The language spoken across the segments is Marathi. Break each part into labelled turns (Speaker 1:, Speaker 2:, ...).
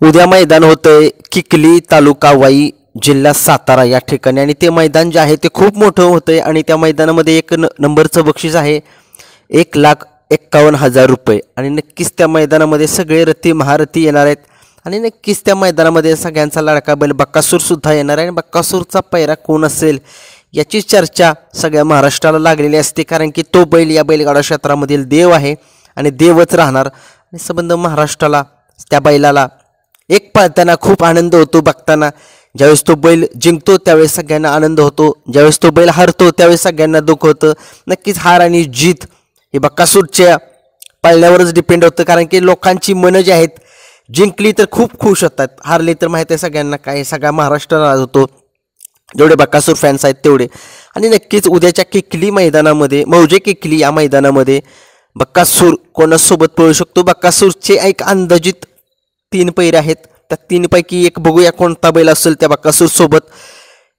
Speaker 1: उद्या मैदान होतंय किकली तालुका वाई जिल्हा सातारा या ठिकाणी आणि ते मैदान जे आहे ते खूप मोठं होतंय आणि त्या मैदानामध्ये एक नंबरचं बक्षीस आहे 1,51,000 रुपये आणि नक्कीच त्या मैदानामध्ये सगळे रथी महारथी येणार आहेत आणि नक्कीच त्या मैदानामध्ये सगळ्यांचा लाडका बैल बक्कासूर सुद्धा येणार आहे आणि बक्कासूरचा पैरा कोण असेल याची चर्चा सगळ्या महाराष्ट्राला लागलेली असते कारण की तो बैल या बैलगाडा क्षेत्रामधील देव आहे आणि देवच राहणार आणि संबंध महाराष्ट्राला त्या बैलाला एक पाहताना खूप आनंद होतो बघताना ज्यावेळेस तो बैल जिंकतो त्यावेळेस सगळ्यांना आनंद होतो ज्यावेळेस तो बैल हारतो त्यावेळेस सगळ्यांना दुःख होतं नक्कीच हार आणि जीत हे बक्कासूरच्या पाळण्यावरच डिपेंड होतं कारण की लोकांची मनं जी आहेत जिंकली तर खूप खुश होतात हारली तर माहिती आहे सगळ्यांना काय सगळ्या महाराष्ट्राला होतो जेवढे बक्कासूर फॅन्स आहेत तेवढे आणि नक्कीच उद्याच्या किकली मैदानामध्ये मौजे किकली या मैदानामध्ये बक्कासूर कोणासोबत पळू शकतो बक्कासूरचे एक अंदाजित 3 पैरे आहेत त्या 3 पैकी एक बघूया कोणता बैल असेल त्या बक्कासूर सोबत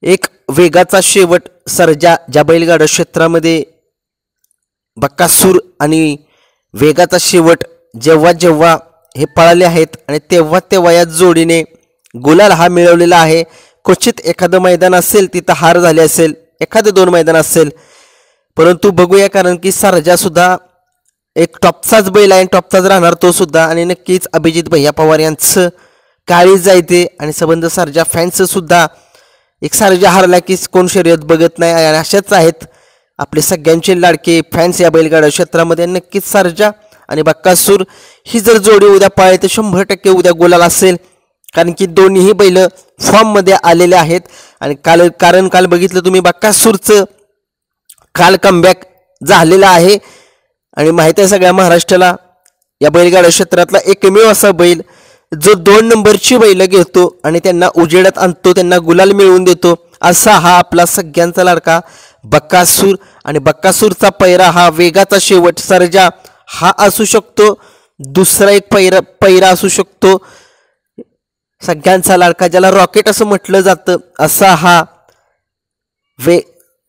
Speaker 1: एक वेगाचा शेवट सर्जा ज्या बैलगाडा क्षेत्रामध्ये बक्कासूर आणि वेगाचा शेवट जेव्हा जेव्हा हे पळाले आहेत आणि तेव्हा तेव्हा या जोडीने गुलाल हा मिळवलेला आहे क्वचित एखादं मैदान असेल तिथं हार झाले असेल एखादं 2 मैदान असेल परंतु बघूया कारण की सर्जा सुद्धा एक टॉपचाच बैल आहे टॉपचाच राहणार तो सुद्धा आणि नक्कीच अभिजित भैया पवार यांचं काळी जायते आणि संबंध सर्जा फॅन्सचं सुद्धा एक सर्जा हारला की कोण शर्यत बघत नाही आणि अशाच आहेत आपले सगळ्यांचे लाडके फॅन्स या बैलगाडा क्षेत्रामध्ये नक्कीच सर्जा आणि बक्कासूर ही जर जोडी उद्या पाळली तर 100% उद्या गुलाल असेल कारण की दोन्हीही बैल फॉर्ममध्ये आलेले आहेत आणि काल बघितलं तुम्ही बक्कासूरचं काल कमबॅक झालेलं आहे आणि माहिती आहे सगळ्या महाराष्ट्राला या बैलगाडा क्षेत्रातला एकमेव असा बैल जो 2 नंबरची बैल घेतो आणि त्यांना उजेडात आणतो त्यांना गुलाल मिळवून देतो असा हा आपला सगळ्यांचा लाडका बक्कासूर आणि बक्कासूरचा पैरा हा वेगाचा शेवट सर्जा हा असू शकतो दुसरा एक पैरा असू शकतो सगळ्यांचा लाडका ज्याला रॉकेट असं म्हटलं जातं असा हा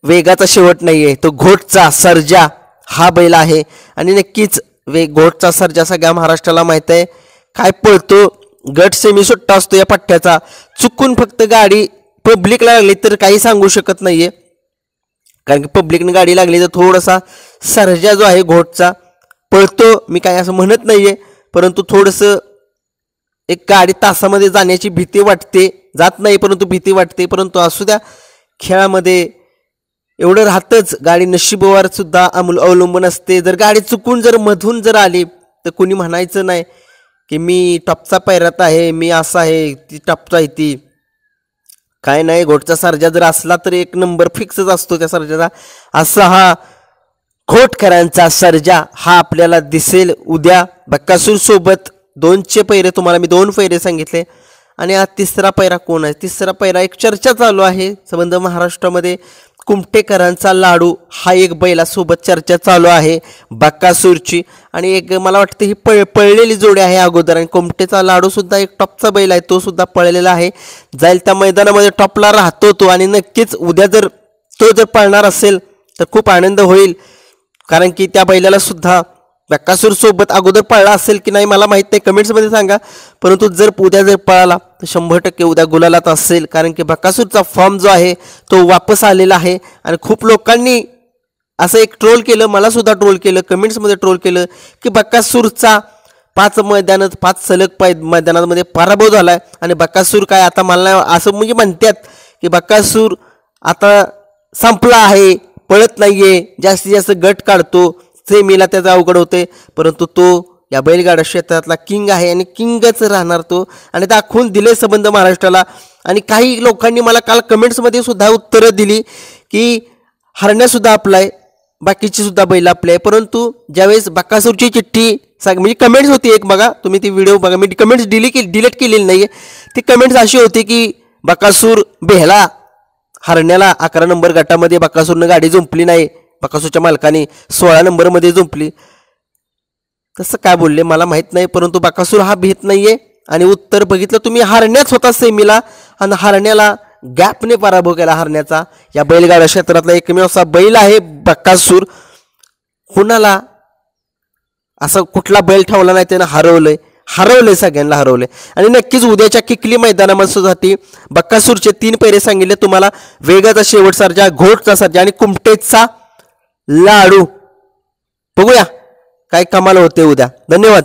Speaker 1: वेगाचा शेवट नाहीये तो घोटचा सर्जा हा बैल आहे आणि नक्कीच घोटचा सर्जा सगळ्या महाराष्ट्राला माहित आहे काय पळतो गट सेमी सुट्टा असतो या पट्ट्याचा चुकून फक्त गाडी पब्लिकला लागली तर काही सांगू शकत नाहीये कारण की पब्लिकने गाडी लागली तर थोडासा सर्जा जो आहे घोटचा पळतो मी काय असं म्हणत नाहीये परंतु थोडंसं एक गाडी तासामध्ये जाण्याची भीती वाटते जात नाही परंतु भीती वाटते परंतु असू द्या खेळामध्ये एवढं राहतच गाडी नशिबावर सुद्धा अवलंबून असते जर गाडी चुकून जर मधून जर आली तर कुणी म्हणायचं नाही की मी टॉपचा पैरात आहे मी असा आहे ती टॉपचा आहे ती काय नाही घोटचा सर्जा जर असला तर 1 नंबर फिक्सच असतो त्या सर्जाचा असा हा घोटकरांचा सर्जा हा आपल्याला दिसेल उद्या बक्कासूर सोबत 2चे पैरे तुम्हाला मी 2 पैरे सांगितले आणि हा तिसरा पैरा कोण आहे तिसरा पैरा एक चर्चा चालू आहे संबंध महाराष्ट्रामध्ये कुमटेकरांचा लाडू हा एक बैलासोबत चर्चा चालू आहे बक्कासूरची आणि एक मला वाटतं ही पळलेली जोडी आहे अगोदर आणि कुमटेचा लाडू सुद्धा एक टॉपचा बैल आहे तो सुद्धा पळलेला आहे जाईल त्या मैदानामध्ये टॉपला राहतो तो आणि नक्कीच उद्या जर तो जर पळणार असेल तर खूप आनंद होईल कारण की त्या बैलाला सुद्धा बक्कासूर सोबत अगोदर पळला असेल की नाही मला माहित नाही कमेंट्समध्ये सांगा परंतु जर उद्या जर पळाला तर 100% उद्या गुलालात असेल कारण की बक्कासूरचा फॉर्म जो आहे तो वापस आलेला आहे आणि खूप लोकांनी असं एक ट्रोल केलं मला सुद्धा ट्रोल केलं कमेंट्समध्ये ट्रोल केलं की बक्कासूरचा 5 सलग मैदानामध्ये पराभव झालाय आणि बक्कासूर काय आता मला असं म्हणजे म्हणतात की बक्कासूर आता संपला आहे पळत नाहीये जास्तीत जास्त गट काढतो सेमीला त्याचा अवघड होते परंतु तो या बैलगाडा क्षेत्रातला किंग आहे आणि किंगच राहणार तो आणि दाखवून दिले संबंध महाराष्ट्राला आणि काही लोकांनी मला काल कमेंट्समध्ये सुद्धा उत्तरं दिली की हरण्यासुद्धा आपलाय बाकीची सुद्धा बैल आपले परंतु ज्यावेळेस बक्कासूरची चिठ्ठी म्हणजे कमेंट्स होती एक बघा तुम्ही ती व्हिडिओ बघा मी कमेंट्स डिलीट केलेली नाही ती कमेंट्स अशी होती की बक्कासूर बेहला हरण्याला 11 नंबर गटामध्ये बक्कासूरनं गाडी जुंपली नाही बक्कासूरच्या मालकाने 16 नंबरमध्ये जुंपली तसं काय बोलले मला माहित नाही परंतु बक्कासूर हा भीत नाहीये आणि उत्तर बघितलं तुम्ही हरण्याच होता सेमीला आणि हरण्याला गॅपने पराभव केला हरण्याचा या बैलगाडा क्षेत्रातला एकमेव असा बैल आहे बक्कासूर कुणाला असं कुठला बैल ठेवला नाही त्यानं हरवलंय हरवले, सगळ्यांना हरवले. आणि नक्कीच उद्याच्या किकली मैदानामध्ये बक्कासूरचे 3 पैरे सांगितले तुम्हाला. वेगाचा शेवट सर्जा, घोटचा सर्जा आणि कुमटेचा लाडू. बघूया काय कमाल होते उद्या. धन्यवाद.